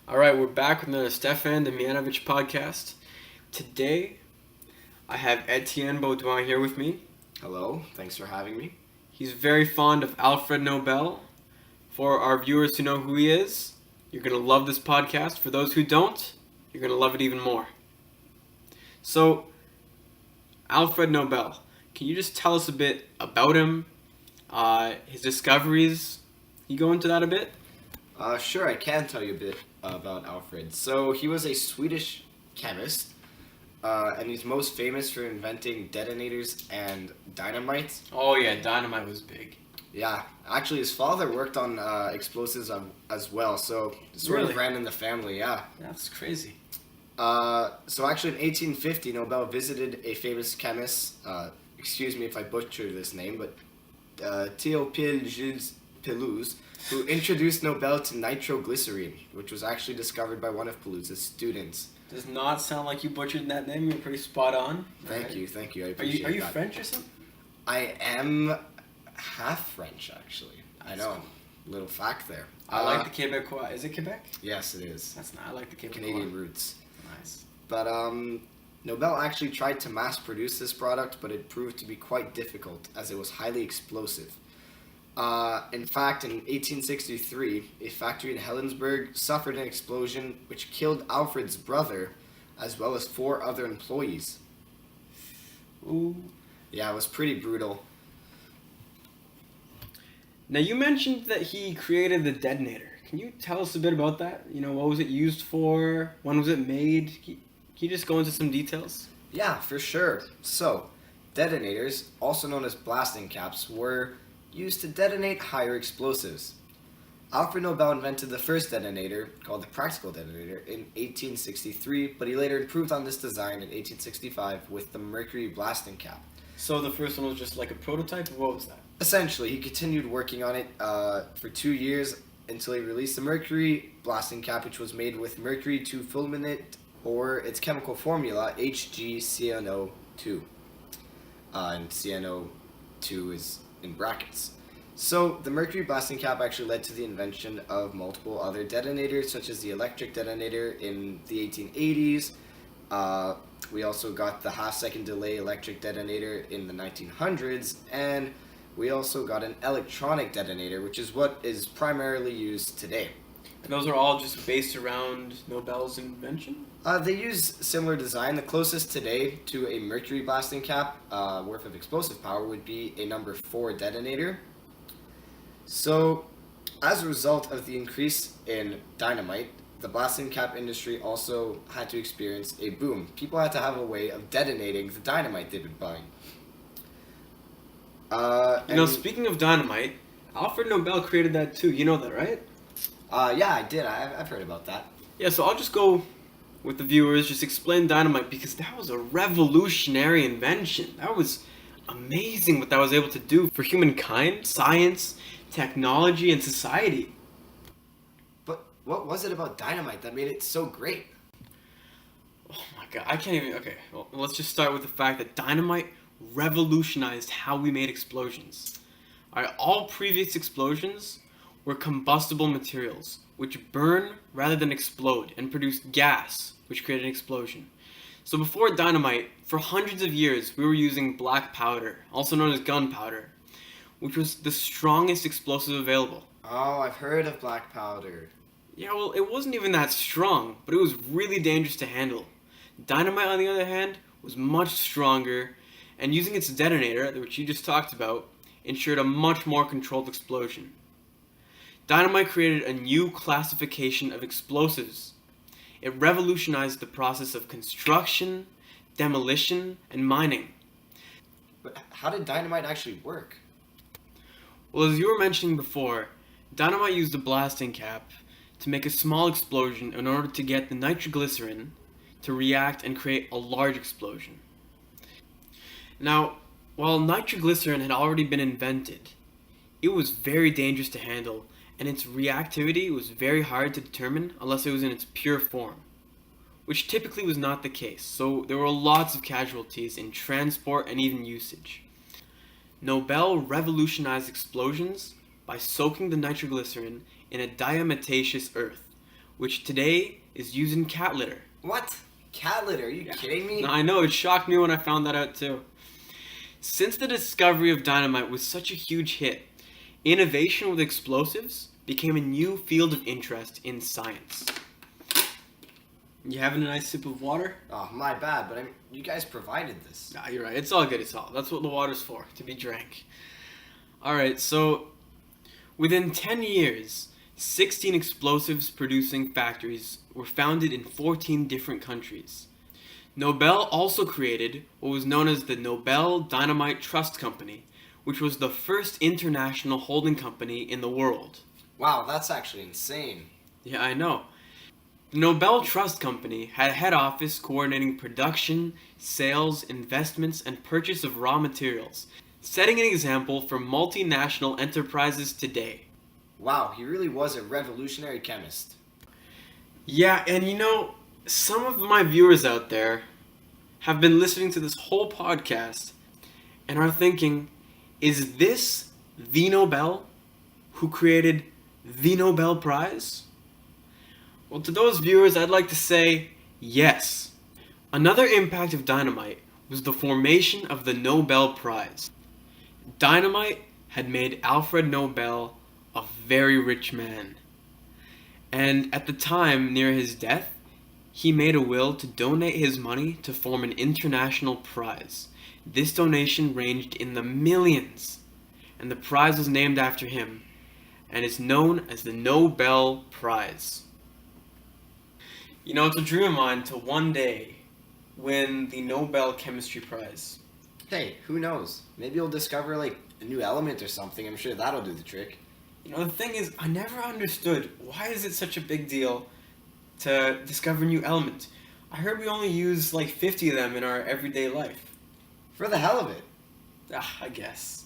All right, we're back with another Stefan the Mianovich podcast. Today, I have Etienne Baudouin here with me. Hello, thanks for having me. He's very fond of Alfred Nobel. For our viewers who know who he is, you're going to love this podcast. For those who don't, you're going to love it even more. So, Alfred Nobel, can you just tell us a bit about him, his discoveries? Can you go into that a bit? Sure, I can tell you a bit about Alfred. So, he was a Swedish chemist, and he's most famous for inventing detonators and dynamite. Oh yeah, dynamite was big. Yeah, actually, his father worked on explosives as well, so it sort Really? of ran in the family, yeah. That's crazy. So actually, in 1850, Nobel visited a famous chemist, excuse me if I butcher this name, but Théophile Gilles Pelouse, who introduced Nobel to nitroglycerine, which was actually discovered by one of Pelouse's students. Does not sound like you butchered that name. You're pretty spot on. Thank you, I Are appreciate you are you that. French or something? I am half French, actually. I That's know, cool. little fact there. I like the Quebecois. Is it Quebec? Yes, it is. That's not. I like the Quebecois. Canadian roots. Nice. But Nobel actually tried to mass produce this product, but it proved to be quite difficult as it was highly explosive. In fact, in 1863, a factory in Helensburgh suffered an explosion which killed Alfred's brother, as well as 4 other employees. Ooh. Yeah, it was pretty brutal. Now you mentioned that he created the detonator. Can you tell us a bit about that? You know, what was it used for? When was it made? Can you just go into some details? Yeah, for sure. So, detonators, also known as blasting caps, were used to detonate higher explosives. Alfred Nobel invented the first detonator, called the practical detonator, in 1863, but he later improved on this design in 1865 with the mercury blasting cap. So the first one was just like a prototype, or what was that? Essentially, he continued working on it for 2 years until he released the mercury blasting cap, which was made with mercury 2 fulminate, or its chemical formula, HgCnO2. And CnO2 is in brackets. So, the mercury blasting cap actually led to the invention of multiple other detonators, such as the electric detonator in the 1880s. We also got the half-second delay electric detonator in the 1900s, and we also got an electronic detonator, which is what is primarily used today. And those are all just based around Nobel's invention? They use similar design. The closest today to a mercury blasting cap worth of explosive power would be a number 4 detonator. So, as a result of the increase in dynamite, the blasting cap industry also had to experience a boom. People had to have a way of detonating the dynamite they've been buying. Speaking of dynamite, Alfred Nobel created that too. You know that, right? Yeah, I did. I've heard about that. Yeah, so I'll just go with the viewers, just explain dynamite because that was a revolutionary invention. That was amazing what that was able to do for humankind, science, technology, and society. But what was it about dynamite that made it so great? Oh my god, I can't even. Okay, well, let's just start with the fact that dynamite revolutionized how we made explosions. Alright, all previous explosions were combustible materials, which burn rather than explode and produce gas, which created an explosion. So before dynamite, for hundreds of years, we were using black powder, also known as gunpowder, which was the strongest explosive available. Oh, I've heard of black powder. Yeah, well, it wasn't even that strong, but it was really dangerous to handle. Dynamite, on the other hand, was much stronger, and using its detonator, which you just talked about, ensured a much more controlled explosion. Dynamite created a new classification of explosives. It revolutionized the process of construction, demolition, and mining. But how did dynamite actually work? Well, as you were mentioning before, dynamite used a blasting cap to make a small explosion in order to get the nitroglycerin to react and create a large explosion. Now, while nitroglycerin had already been invented, it was very dangerous to handle, and its reactivity was very hard to determine unless it was in its pure form, which typically was not the case, so there were lots of casualties in transport and even usage. Nobel revolutionized explosions by soaking the nitroglycerin in a diatomaceous earth, which today is used in cat litter. What? Cat litter? Are you kidding me? I know, it shocked me when I found that out too. Since the discovery of dynamite was such a huge hit, innovation with explosives became a new field of interest in science. You having a nice sip of water? Oh, my bad, but you guys provided this. Nah, you're right. It's all good. That's what the water's for, to be drank. Alright, so within 10 years, 16 explosives producing factories were founded in 14 different countries. Nobel also created what was known as the Nobel Dynamite Trust Company, which was the first international holding company in the world. Wow, that's actually insane. Yeah, I know. The Nobel Trust Company had a head office coordinating production, sales, investments, and purchase of raw materials, setting an example for multinational enterprises today. Wow, he really was a revolutionary chemist. Yeah, and some of my viewers out there have been listening to this whole podcast and are thinking, is this the Nobel who created the Nobel Prize? Well, to those viewers, I'd like to say yes. Another impact of dynamite was the formation of the Nobel Prize. Dynamite had made Alfred Nobel a very rich man. And at the time near his death, he made a will to donate his money to form an international prize. This donation ranged in the millions, and the prize was named after him, and is known as the Nobel Prize. It's a dream of mine to one day win the Nobel Chemistry Prize. Hey, who knows? Maybe you'll discover a new element or something. I'm sure that'll do the trick. The thing is, I never understood, why is it such a big deal to discover new elements? I heard we only use 50 of them in our everyday life. For the hell of it. I guess.